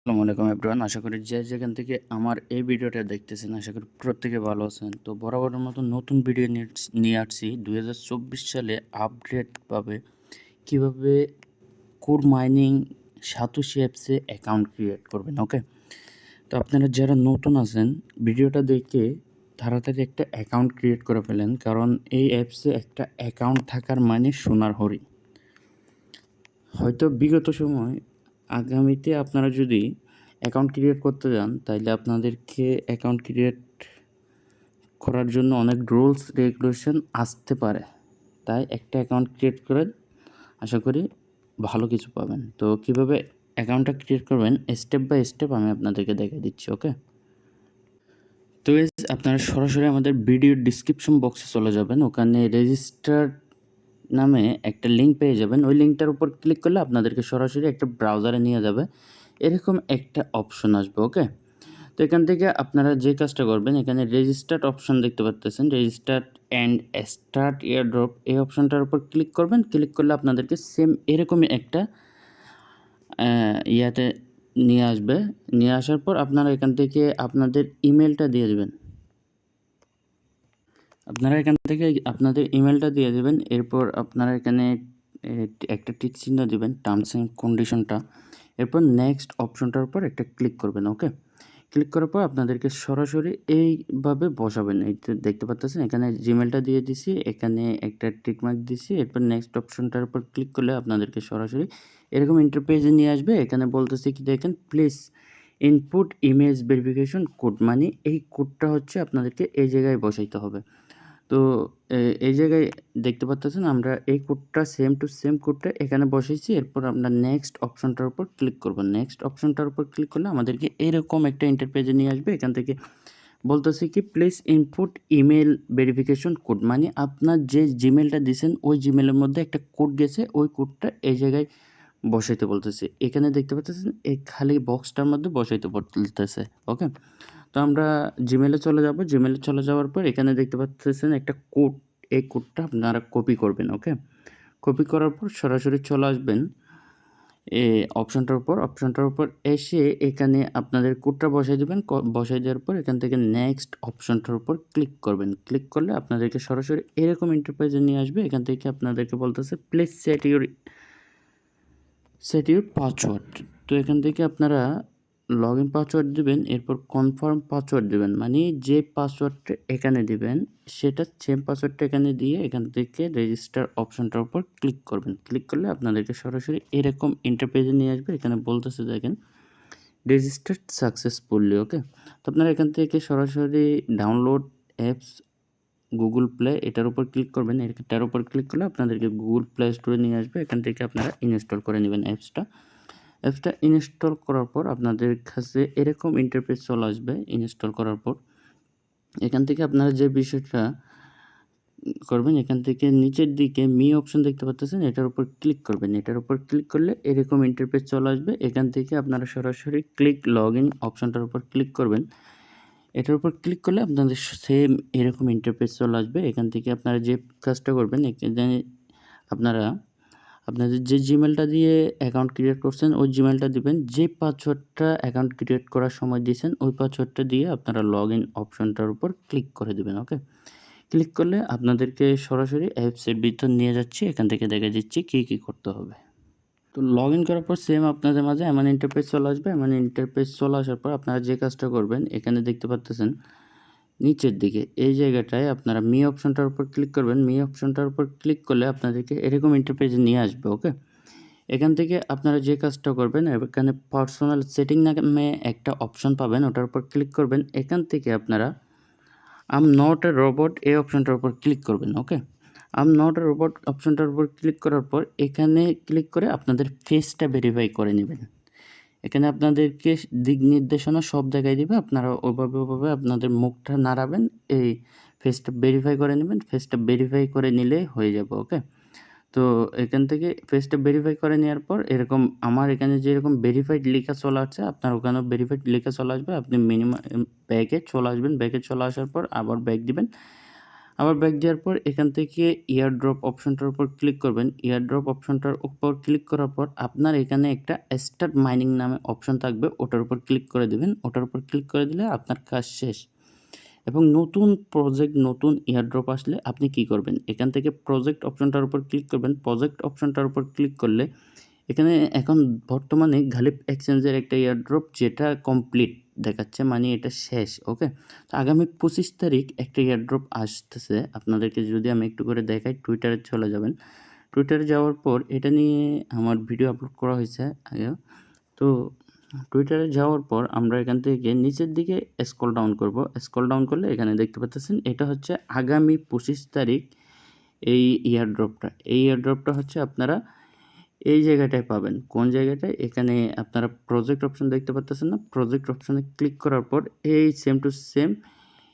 আসসালামু আলাইকুম এভরিওয়ান। আশা করি যে যেখান থেকে আমার এই ভিডিওটা দেখতেছেন আশা করি প্রত্যেকে ভালো আছেন। তো বরাবরের মতো নতুন ভিডিও নিয়ে আসছি 2024 সালে আপডেটভাবে কীভাবে কোর মাইনিং সাতোশি অ্যাপসে অ্যাকাউন্ট ক্রিয়েট করবেন। ওকে, তো আপনারা যারা নতুন আছেন ভিডিওটা দেখে তাড়াতাড়ি একটা অ্যাকাউন্ট ক্রিয়েট করে ফেলেন, কারণ এই অ্যাপসে একটা অ্যাকাউন্ট থাকার মানে সোনার হরিণ। হয়তো বিগত সময় আগামীতে আপনারা যদি অ্যাকাউন্ট ক্রিয়েট করতে যান তাইলে আপনাদেরকে অ্যাকাউন্ট ক্রিয়েট করার জন্য অনেক রুলস রেগুলেশন আসতে পারে। তাই একটা অ্যাকাউন্ট ক্রিয়েট করেন, আশা করি ভালো কিছু পাবেন। তো কীভাবে অ্যাকাউন্টটা ক্রিয়েট করবেন স্টেপ বাই স্টেপ আমি আপনাদেরকে দেখিয়ে দিচ্ছি। ওকে, তো আপনারা সরাসরি আমাদের ভিডিওর ডিসক্রিপশন বক্সে চলে যাবেন, ওখানে রেজিস্টার নামে একটা লিঙ্ক পেয়ে যাবেন। ওই লিঙ্কটার উপর ক্লিক করলে আপনাদেরকে সরাসরি একটা ব্রাউজারে নিয়ে যাবে, এরকম একটা অপশন আসবে। ওকে, তো এখান থেকে আপনারা যে কাজটা করবেন, এখানে রেজিস্টার্ড অপশন দেখতে পাচ্ছেন, রেজিস্টার্ড অ্যান্ড স্টার্ট এয়ারড্রপ, এই অপশনটার উপর ক্লিক করবেন। ক্লিক করলে আপনাদেরকে সেম এরকমই একটা ইয়াতে নিয়ে আসবে। নিয়ে আসার পর আপনারা এখান থেকে আপনাদের ইমেলটা দিয়ে দেবেন। আপনারা এখান থেকে আপনাদের ইমেলটা দিয়ে দেবেন। এরপর আপনারা এখানে একটা টিক চিহ্ন দিবেন, টার্মস অ্যান্ড কন্ডিশনটা। এরপর নেক্সট অপশনটার উপর একটা ক্লিক করবেন। ওকে, ক্লিক করার পর আপনাদেরকে সরাসরি এইভাবে বসাবেন। এই তো দেখতে পাচ্ছেন এখানে জিমেলটা দিয়ে দিছি, এখানে একটা টিক মার্ক দিছি। এরপর নেক্সট অপশনটার উপর ক্লিক করলে আপনাদেরকে সরাসরি এরকম ইন্টারপেজে নিয়ে আসবে। এখানে বলতেছে কি দেখেন, please input image verification code, মানে এই কোডটা হচ্ছে আপনাদেরকে এই জায়গায় বসাইতে হবে। তো এই জায়গায় দেখতে পাচ্ছেন আমরা এই কোডটা সেম টু সেম কোডটা এখানে বসাইছি। এরপর আমরা নেক্সট অপশনটার উপর ক্লিক করব। নেক্সট অপশনটার উপর ক্লিক করলে আমাদেরকে এরকম একটা ইন্টারপেজে নিয়ে আসবে। এখান থেকে বলতেছে কি please input email verification code, মানে আপনার যে জিমেলটা দিয়েছেন ওই জিমেলের মধ্যে একটা কোড গেছে, ওই কোডটা এই জায়গায় বসাইতে বলতেছে। এখানে দেখতে পাচ্ছেন এই খালি বক্সটার মধ্যে বসাইতে বলতেছে। ওকে, তো আমরা জিমেলে চলে যাব। জিমেলে চলে যাওয়ার পর এখানে দেখতে পাচ্ছেন একটা কোড, এই কোডটা আপনারা কপি করবেন। ওকে, কপি করার পর সরাসরি চলে আসবেন এই অপশনটার উপর এসে এখানে আপনাদের কোডটা বসাই দেবেন। বসাই দেওয়ার পর এখান থেকে নেক্সট অপশনটার উপর ক্লিক করবেন। ক্লিক করলে আপনাদেরকে সরাসরি এরকম ইন্টারপ্রাইজে নিয়ে আসবে। এখান থেকে আপনাদেরকে বলতেছে প্লিজ সেট ইউর পাসওয়ার্ড। তো এখান থেকে আপনারা লগ ইন পাসওয়ার্ড দেবেন, এরপর কনফার্ম পাসওয়ার্ড দেবেন, মানে যে পাসওয়ার্ডটা এখানে দিবেন সেটা সেম পাসওয়ার্ডটা এখানে দিয়ে এখান থেকে রেজিস্টার অপশনটার উপর ক্লিক করবেন। ক্লিক করলে আপনাদেরকে সরাসরি এরকম ইন্টারপেজে নিয়ে আসবে। এখানে বলতেছে দেখেন রেজিস্টার্ড সাকসেসফুলি। ওকে, তো আপনারা এখান থেকে সরাসরি ডাউনলোড অ্যাপস গুগল প্লে, এটার উপর ক্লিক করবেন। এটার উপর ক্লিক করলে আপনাদেরকে গুগল প্লে স্টোরে নিয়ে আসবে। এখান থেকে আপনারা ইনস্টল করে নেবেন অ্যাপসটা ইনস্টল করার পর আপনাদের কাছে এরকম ইন্টারফেস চলে আসবে। ইনস্টল করার পর এখান থেকে আপনারা যে বিষয়টা করবেন, এখান থেকে নিচের দিকে মি অপশন দেখতে পাচ্ছেন, এটার উপর ক্লিক করবেন। এটার উপর ক্লিক করলে এরকম ইন্টারফেস চলে আসবে। এখান থেকে আপনারা সরাসরি ক্লিক লগ ইন অপশনটার উপর ক্লিক করবেন। এটার উপর ক্লিক করলে আপনাদের সেম এরকম ইন্টারফেস চলে আসবে। এখান থেকে আপনারা যে কাজটা করবেন, এখানে আপনারা আপনাদের যে জিমেলটা দিয়ে অ্যাকাউন্ট ক্রিয়েট করছেন ওই জিমেলটা দিবেন। যে পাসওয়ার্ডটা অ্যাকাউন্ট ক্রিয়েট করার সময় দিয়েছেন ওই পাসওয়ার্ডটা দিয়ে আপনারা লগ ইন অপশনটার উপর ক্লিক করে দেবেন। ওকে, ক্লিক করলে আপনাদেরকে সরাসরি অ্যাপসের ভিতর নিয়ে যাচ্ছি। এখান থেকে দেখে দিচ্ছি কী করতে হবে। তো লগ ইন করার পর সেম আপনাদের মাঝে এমন ইন্টারফেস চলে আসবে। এমন ইন্টারফেস চলে আসার পর আপনারা যে কাজটা করবেন, এখানে দেখতে পাচ্ছেন নিচের দিকে এই জায়গাটায় আপনারা মি অপশনটার উপর ক্লিক করবেন। মি অপশনটার উপর ক্লিক করলে আপনাদেরকে এরকম ইন্টারফেসে নিয়ে আসবে। ওকে, এখান থেকে আপনারা যে কাজটা করবেন, এখানে পার্সোনাল সেটিং নামে একটা অপশন পাবেন, ওটার উপর ক্লিক করবেন। এখান থেকে আপনারা আম নট এ রোবট এই অপশনটার উপর ক্লিক করবেন। ওকে, আম নট এ রোবট অপশনটার উপর ক্লিক করার পর এখানে ক্লিক করে আপনাদের ফেসটা ভেরিফাই করে নেবেন। এখানে আপনাদেরকে দিক নির্দেশনা সব দেখাই দিবে, আপনারা ওভাবে আপনাদের মুখটা নাড়াবেন, এই ফেসটা ভেরিফাই করে নেবেন। ফেসটা ভেরিফাই করে নিলে হয়ে যাবে। ওকে, তো এখান থেকে ফেসটা ভেরিফাই করে নেওয়ার পর এরকম আমার এখানে যেরকম ভেরিফাইড লেখা চলে আসছে আপনার ওখানেও ভেরিফাইড লেখা চলে আসবে। আপনি মিনিমাম ব্যাকে চলে আসবেন। ব্যাকে চলে আসার পর আবার ব্যাক দিবেন। আবার ব্যাক দেওয়ার পর এখান থেকে এয়ারড্রপ অপশনটার উপর ক্লিক করবেন। এয়ারড্রপ অপশনটার উপর ক্লিক করার পর আপনার এখানে একটা স্টার্ট মাইনিং নামে অপশন থাকবে, ওটার উপর ক্লিক করে দেবেন। ওটার উপর ক্লিক করে দিলে আপনার কাজ শেষ। এবং নতুন প্রজেক্ট, নতুন এয়ারড্রপ আসলে আপনি কি করবেন, এখান থেকে প্রজেক্ট অপশনটার উপর ক্লিক করবেন। প্রজেক্ট অপশনটার উপর ক্লিক করলে এখানে এখন বর্তমানে গালিব এক্সচেঞ্জের একটা এয়ারড্রপ যেটা কমপ্লিট দেখাচ্ছে, মানে এটা শেষ। ওকে, তো আগামী 25 তারিখ একটা এয়ারড্রপ আসতেছে। আপনাদেরকে যদি আমি একটু করে দেখাই, টুইটারে চলে যাবেন। টুইটারে যাওয়ার পর এটা নিয়ে আমার ভিডিও আপলোড করা হয়েছে আগে। তো টুইটারে যাওয়ার পর আমরা এখান থেকে নিচের দিকে স্ক্রল ডাউন করব। স্ক্রল ডাউন করলে এখানে দেখতে পাচ্ছেন এটা হচ্ছে আগামী 25 তারিখ এই এয়ারড্রপটা। এই এয়ারড্রপটা হচ্ছে আপনারা এই জায়গাটায় পাবেন। কোন জায়গাটায়? এখানে আপনারা প্রজেক্ট অপশন দেখতে পাচ্ছেন না? প্রজেক্ট অপশনে ক্লিক করার পর এই সেম টু সেম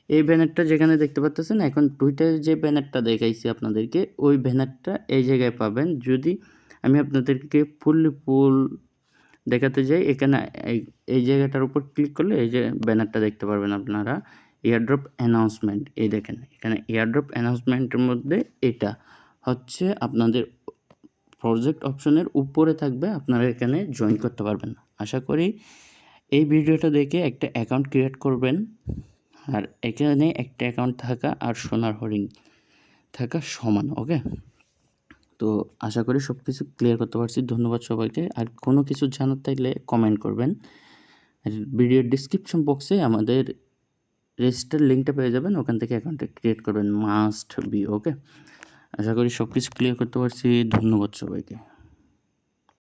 এই ব্যানারটা যেখানে দেখতে পাচ্ছেন, এখন টুইটারে যে ব্যানারটা দেখাইছি আপনাদেরকে, ওই ব্যানারটা এই জায়গায় পাবেন। যদি আমি আপনাদেরকে ফুল দেখাতে যাই, এখানে এই জায়গাটার উপর ক্লিক করলে এই যে ব্যানারটা দেখতে পারবেন আপনারা, এয়ারড্রপ অ্যানাউন্সমেন্ট। এই দেখেন এখানে এয়ারড্রপ অ্যানাউন্সমেন্টের মধ্যে এটা হচ্ছে আপনাদের প্রজেক্ট অপশনের উপরে থাকবে, আপনারা এখানে জয়েন করতে পারবেন। আশা করি এই ভিডিওটা দেখে একটা অ্যাকাউন্ট ক্রিয়েট করবেন। আর এখানে একটা অ্যাকাউন্ট থাকা আর সোনার হরিণ থাকা সমান। ওকে, তো আশা করি সব কিছু ক্লিয়ার করতে পারছি। ধন্যবাদ সবাইকে। আর কোনো কিছু জানার থাকলে কমেন্ট করবেন। আর ভিডিওর ডিসক্রিপশন বক্সে আমাদের রেজিস্টার লিঙ্কটা পেয়ে যাবেন, ওখান থেকে অ্যাকাউন্টটা ক্রিয়েট করবেন, মাস্ট বি। ওকে, আশা করি সব কিছু ক্লিয়ার করতে পারছি। ধন্যবাদ সবাইকে।